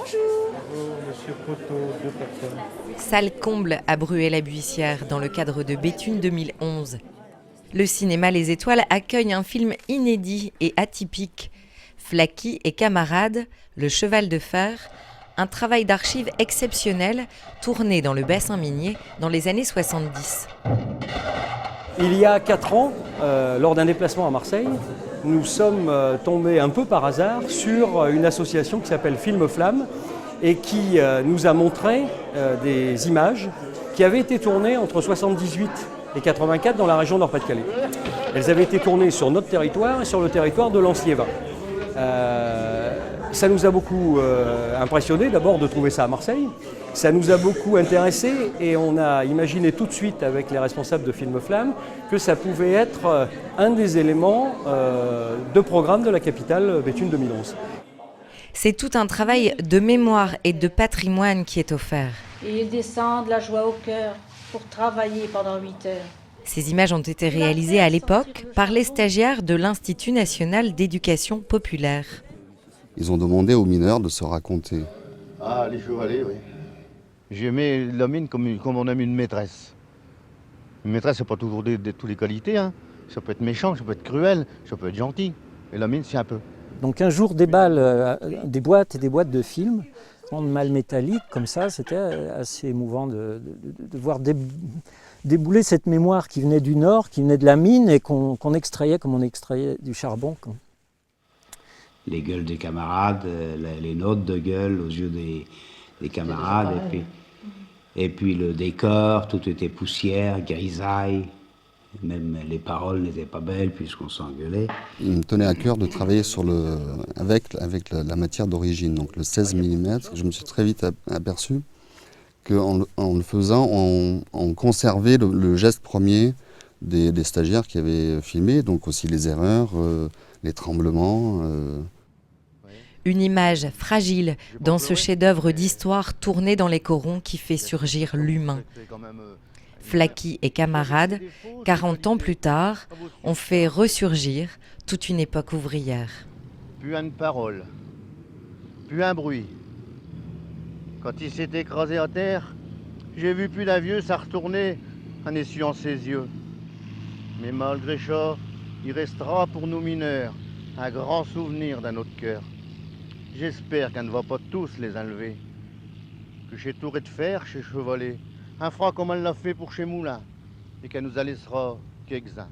Monsieur Proto, deux personnes. Salle comble à Bruay-la-Buissière dans le cadre de Béthune 2011. Le cinéma Les Étoiles accueille un film inédit et atypique. Flaky et camarades, Le cheval de fer, un travail d'archives exceptionnel tourné dans le bassin minier dans les années 70. Il y a 4 ans, lors d'un déplacement à Marseille, nous sommes tombés un peu par hasard sur une association qui s'appelle Film Flamme et qui nous a montré des images qui avaient été tournées entre 78 et 84 dans la région Nord-Pas-de-Calais. Elles avaient été tournées sur notre territoire et sur le territoire de Lens-Liévin. Ça nous a beaucoup impressionné d'abord de trouver ça à Marseille. Ça nous a beaucoup intéressé et on a imaginé tout de suite avec les responsables de Film Flamme que ça pouvait être un des éléments de programme de la capitale Béthune 2011. C'est tout un travail de mémoire et de patrimoine qui est offert. Et ils descendent la joie au cœur pour travailler pendant 8 heures. Ces images ont été réalisées à l'époque par les stagiaires de l'Institut national d'éducation populaire. Ils ont demandé aux mineurs de se raconter. Ah, les chevalets, oui. J'aimais la mine comme on aime une maîtresse. Une maîtresse, c'est pas toujours de toutes les qualités. Hein. Ça peut être méchant, ça peut être cruel, ça peut être gentil. Et la mine, c'est un peu. Donc un jour déballe des boîtes et des boîtes de films, en mal métallique, comme ça, c'était assez émouvant de voir débouler cette mémoire qui venait du Nord, qui venait de la mine et qu'on extrayait comme on extrayait du charbon. Les gueules des camarades, les notes de gueule aux yeux des camarades, et puis le décor, tout était poussière, grisaille, même les paroles n'étaient pas belles puisqu'on s'engueulait. Il me tenait à cœur de travailler avec la matière d'origine, donc le 16 mm. Je me suis très vite aperçu qu'en le faisant, on conservait le geste premier des stagiaires qui avaient filmé, donc aussi les erreurs, les tremblements. Une image fragile dans ce chef-d'œuvre d'histoire tourné dans les corons qui fait surgir l'humain. Flaky et camarades, 40 ans plus tard, ont fait ressurgir toute une époque ouvrière. Plus une parole, plus un bruit. Quand il s'est écrasé à terre, j'ai vu plus d'un vieux s'en retourner en essuyant ses yeux. Mais malgré ça, il restera pour nous mineurs un grand souvenir d'un autre cœur. J'espère qu'elle ne va pas tous les enlever. Que chez Touré de Fer, chez Chevalet, un froid comme elle l'a fait pour chez Moulin, et qu'elle nous en laissera quelques-uns.